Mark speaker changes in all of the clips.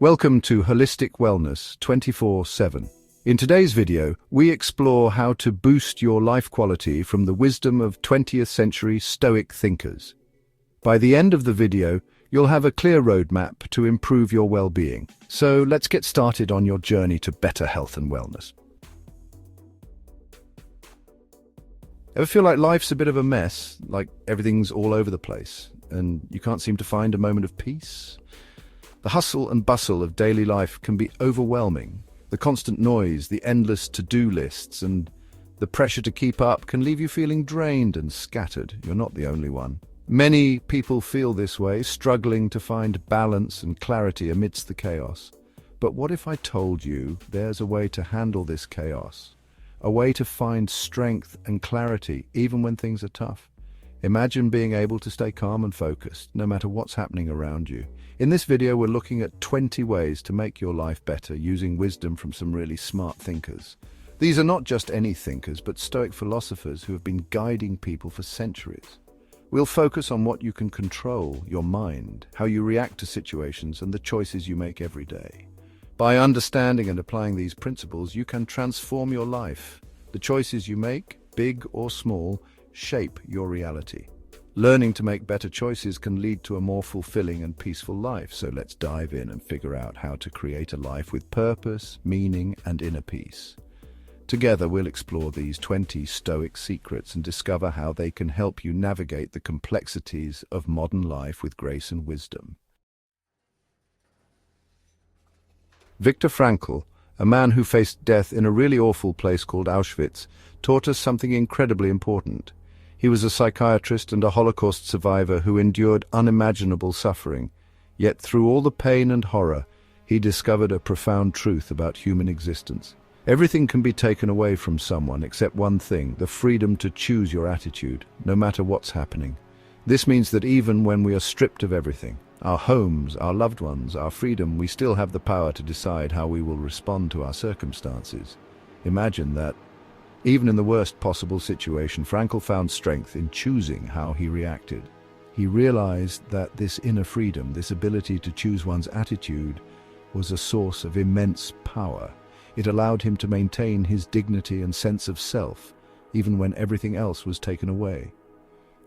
Speaker 1: Welcome to Holistic Wellness 24/7. In today's video, we explore how to boost your life quality from the wisdom of 20th century Stoic thinkers. By the end of the video, you'll have a clear roadmap to improve your well-being. So let's get started on your journey to better health and wellness. Ever feel like life's a bit of a mess, like everything's all over the place, and you can't seem to find a moment of peace? The hustle and bustle of daily life can be overwhelming. The constant noise, the endless to-do lists, and the pressure to keep up can leave you feeling drained and scattered. You're not the only one. Many people feel this way, struggling to find balance and clarity amidst the chaos. But what if I told you there's a way to handle this chaos? A way to find strength and clarity even when things are tough. Imagine being able to stay calm and focused, no matter what's happening around you. In this video, we're looking at 20 ways to make your life better using wisdom from some really smart thinkers. These are not just any thinkers, but Stoic philosophers who have been guiding people for centuries. We'll focus on what you can control, your mind, how you react to situations, and the choices you make every day. By understanding and applying these principles, you can transform your life. The choices you make, big or small, shape your reality. Learning to make better choices can lead to a more fulfilling and peaceful life, so let's dive in and figure out how to create a life with purpose, meaning, and inner peace. Together, we'll explore these 20 Stoic secrets and discover how they can help you navigate the complexities of modern life with grace and wisdom. Viktor Frankl, a man who faced death in a really awful place called Auschwitz, taught us something incredibly important. He was a psychiatrist and a Holocaust survivor who endured unimaginable suffering. Yet through all the pain and horror, he discovered a profound truth about human existence. Everything can be taken away from someone except one thing: the freedom to choose your attitude, no matter what's happening. This means that even when we are stripped of everything, our homes, our loved ones, our freedom, we still have the power to decide how we will respond to our circumstances. Imagine that. Even in the worst possible situation, Frankl found strength in choosing how he reacted. He realized that this inner freedom, this ability to choose one's attitude, was a source of immense power. It allowed him to maintain his dignity and sense of self, even when everything else was taken away.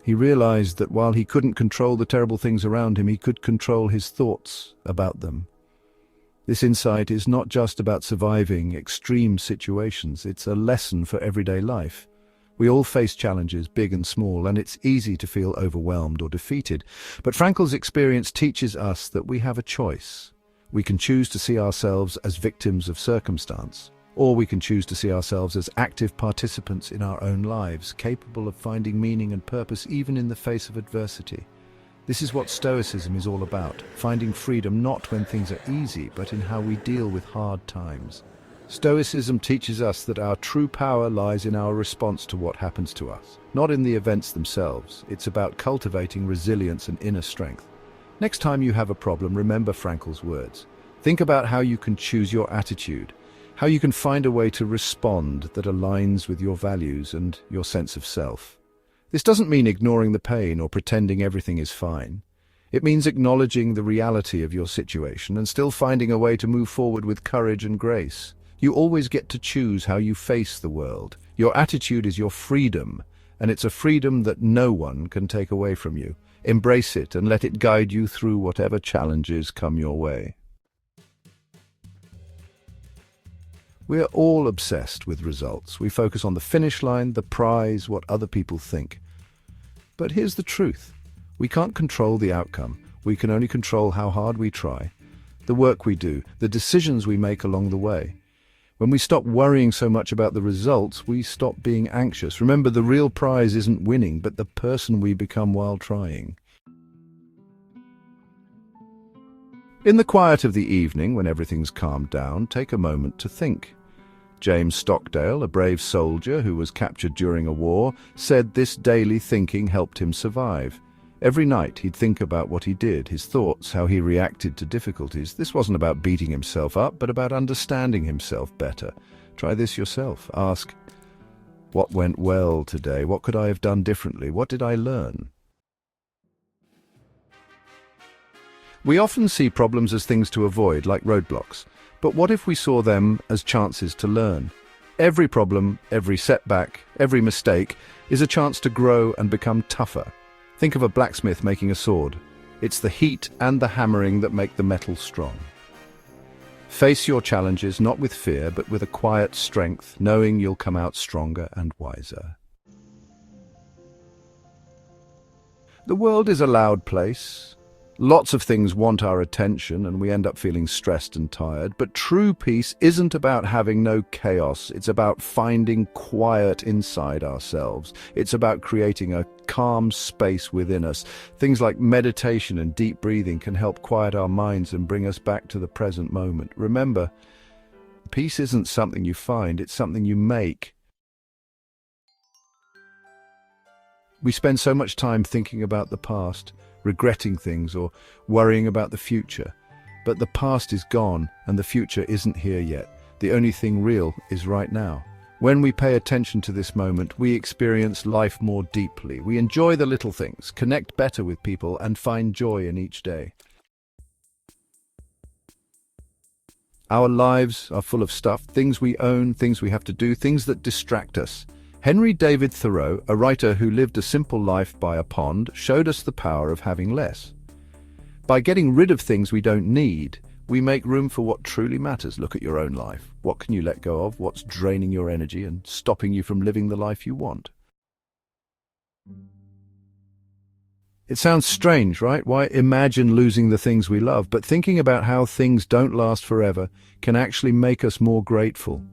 Speaker 1: He realized that while he couldn't control the terrible things around him, he could control his thoughts about them. This insight is not just about surviving extreme situations, it's a lesson for everyday life. We all face challenges, big and small, and it's easy to feel overwhelmed or defeated. But Frankl's experience teaches us that we have a choice. We can choose to see ourselves as victims of circumstance, or we can choose to see ourselves as active participants in our own lives, capable of finding meaning and purpose even in the face of adversity. This is what Stoicism is all about, finding freedom not when things are easy, but in how we deal with hard times. Stoicism teaches us that our true power lies in our response to what happens to us, not in the events themselves. It's about cultivating resilience and inner strength. Next time you have a problem, remember Frankl's words. Think about how you can choose your attitude, how you can find a way to respond that aligns with your values and your sense of self. This doesn't mean ignoring the pain or pretending everything is fine. It means acknowledging the reality of your situation and still finding a way to move forward with courage and grace. You always get to choose how you face the world. Your attitude is your freedom, and it's a freedom that no one can take away from you. Embrace it and let it guide you through whatever challenges come your way. We're all obsessed with results. We focus on the finish line, the prize, what other people think. But here's the truth. We can't control the outcome. We can only control how hard we try, the work we do, the decisions we make along the way. When we stop worrying so much about the results, we stop being anxious. Remember, the real prize isn't winning, but the person we become while trying. In the quiet of the evening, when everything's calmed down, take a moment to think. James Stockdale, a brave soldier who was captured during a war, said this daily thinking helped him survive. Every night he'd think about what he did, his thoughts, how he reacted to difficulties. This wasn't about beating himself up, but about understanding himself better. Try this yourself. Ask, what went well today? What could I have done differently? What did I learn? We often see problems as things to avoid, like roadblocks. But what if we saw them as chances to learn? Every problem, every setback, every mistake is a chance to grow and become tougher. Think of a blacksmith making a sword. It's the heat and the hammering that make the metal strong. Face your challenges not with fear, but with a quiet strength, knowing you'll come out stronger and wiser. The world is a loud place. Lots of things want our attention and we end up feeling stressed and tired. But true peace isn't about having no chaos. It's about finding quiet inside ourselves. It's about creating a calm space within us. Things like meditation and deep breathing can help quiet our minds and bring us back to the present moment. Remember, peace isn't something you find, it's something you make. We spend so much time thinking about the past, regretting things or worrying about the future. But the past is gone and the future isn't here yet. The only thing real is right now. When we pay attention to this moment, we experience life more deeply. We enjoy the little things, connect better with people, and find joy in each day. Our lives are full of stuff, things we own, things we have to do, things that distract us. Henry David Thoreau, a writer who lived a simple life by a pond, showed us the power of having less. By getting rid of things we don't need, we make room for what truly matters. Look at your own life. What can you let go of? What's draining your energy and stopping you from living the life you want? It sounds strange, right? Why imagine losing the things we love? But thinking about how things don't last forever can actually make us more grateful.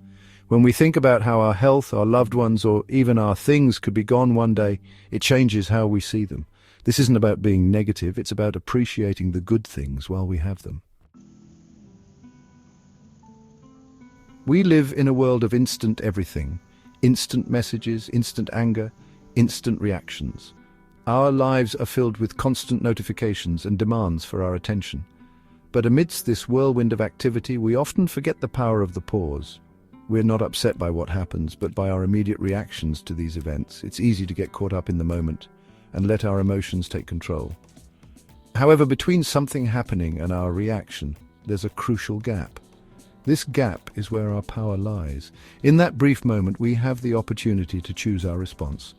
Speaker 1: When we think about how our health, our loved ones, or even our things could be gone one day, it changes how we see them. This isn't about being negative, it's about appreciating the good things while we have them. We live in a world of instant everything. Instant messages, instant anger, instant reactions. Our lives are filled with constant notifications and demands for our attention. But amidst this whirlwind of activity, we often forget the power of the pause. We're not upset by what happens, but by our immediate reactions to these events. It's easy to get caught up in the moment and let our emotions take control. However, between something happening and our reaction, there's a crucial gap. This gap is where our power lies. In that brief moment, we have the opportunity to choose our response.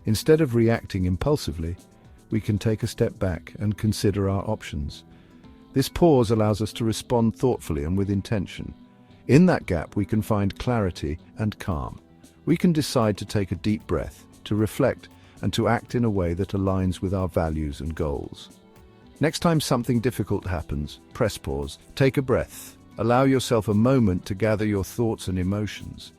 Speaker 1: Instead of reacting impulsively, we can take a step back and consider our options. This pause allows us to respond thoughtfully and with intention. In that gap, we can find clarity and calm. We can decide to take a deep breath, to reflect, and to act in a way that aligns with our values and goals. Next time something difficult happens, press pause, take a breath. Allow yourself a moment to gather your thoughts and emotions.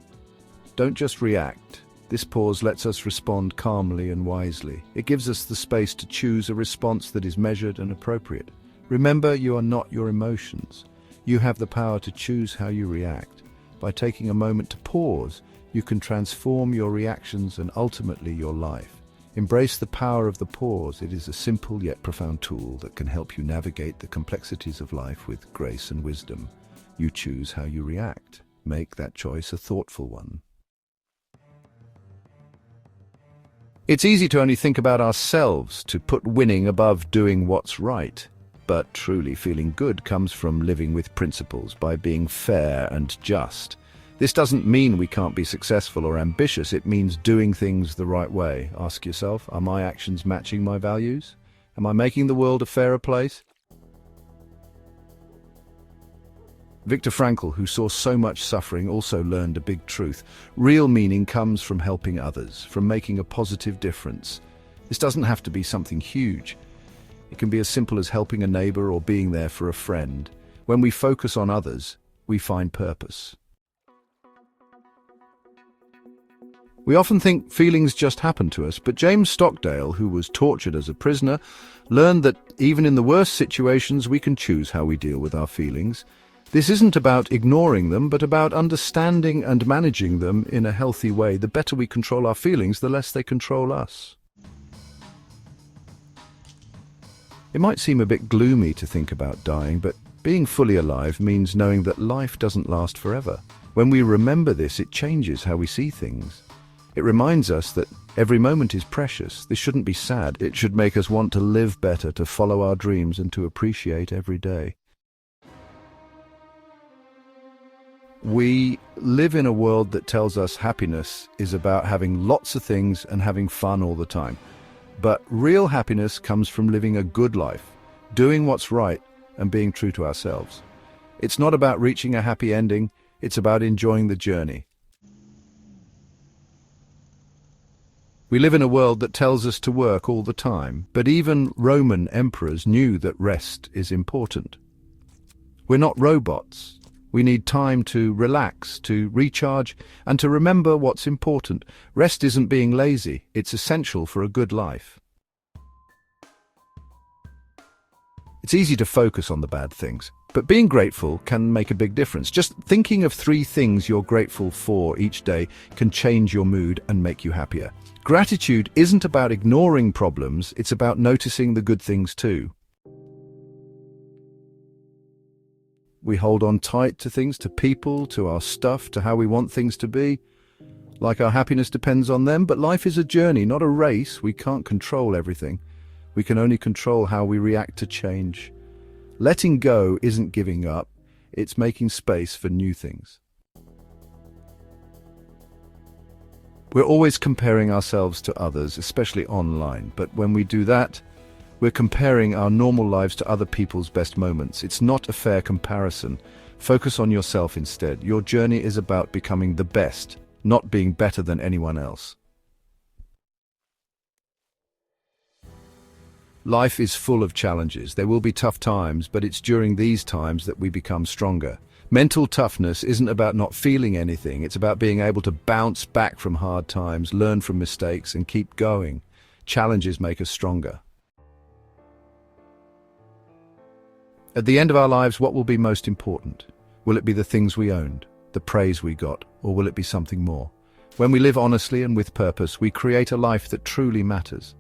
Speaker 1: Don't just react. This pause lets us respond calmly and wisely. It gives us the space to choose a response that is measured and appropriate. Remember, you are not your emotions. You have the power to choose how you react. By taking a moment to pause, you can transform your reactions and ultimately your life. Embrace the power of the pause. It is a simple yet profound tool that can help you navigate the complexities of life with grace and wisdom. You choose how you react. Make that choice a thoughtful one. It's easy to only think about ourselves, to put winning above doing what's right. But truly feeling good comes from living with principles, by being fair and just. This doesn't mean we can't be successful or ambitious. It means doing things the right way. Ask yourself, are my actions matching my values? Am I making the world a fairer place? Viktor Frankl, who saw so much suffering, also learned a big truth. Real meaning comes from helping others, from making a positive difference. This doesn't have to be something huge. It can be as simple as helping a neighbor or being there for a friend. When we focus on others, we find purpose. We often think feelings just happen to us, but James Stockdale, who was tortured as a prisoner, learned that even in the worst situations we can choose how we deal with our feelings. This isn't about ignoring them, but about understanding and managing them in a healthy way. The better we control our feelings, the less they control us. It might seem a bit gloomy to think about dying, but being fully alive means knowing that life doesn't last forever. When we remember this, it changes how we see things. It reminds us that every moment is precious. This shouldn't be sad. It should make us want to live better, to follow our dreams, and to appreciate every day. We live in a world that tells us happiness is about having lots of things and having fun all the time. But real happiness comes from living a good life, doing what's right, and being true to ourselves. It's not about reaching a happy ending, it's about enjoying the journey. We live in a world that tells us to work all the time, but even Roman emperors knew that rest is important. We're not robots. We need time to relax, to recharge, and to remember what's important. Rest isn't being lazy, it's essential for a good life. It's easy to focus on the bad things, but being grateful can make a big difference. Just thinking of 3 things you're grateful for each day can change your mood and make you happier. Gratitude isn't about ignoring problems, it's about noticing the good things too. We hold on tight to things, to people, to our stuff, to how we want things to be. Like our happiness depends on them, but life is a journey, not a race. We can't control everything. We can only control how we react to change. Letting go isn't giving up, it's making space for new things. We're always comparing ourselves to others, especially online, but when we do that, we're comparing our normal lives to other people's best moments. It's not a fair comparison. Focus on yourself instead. Your journey is about becoming the best, not being better than anyone else. Life is full of challenges. There will be tough times, but it's during these times that we become stronger. Mental toughness isn't about not feeling anything. It's about being able to bounce back from hard times, learn from mistakes, and keep going. Challenges make us stronger. At the end of our lives, what will be most important? Will it be the things we owned, the praise we got, or will it be something more? When we live honestly and with purpose, we create a life that truly matters.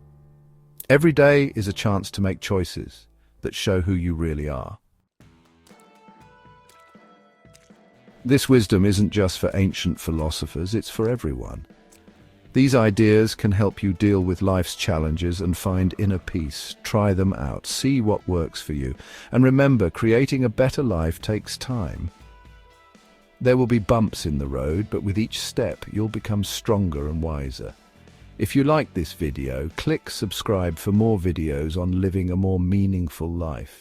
Speaker 1: Every day is a chance to make choices that show who you really are. This wisdom isn't just for ancient philosophers, it's for everyone. These ideas can help you deal with life's challenges and find inner peace. Try them out, see what works for you. And remember, creating a better life takes time. There will be bumps in the road, but with each step, you'll become stronger and wiser. If you like this video, click subscribe for more videos on living a more meaningful life.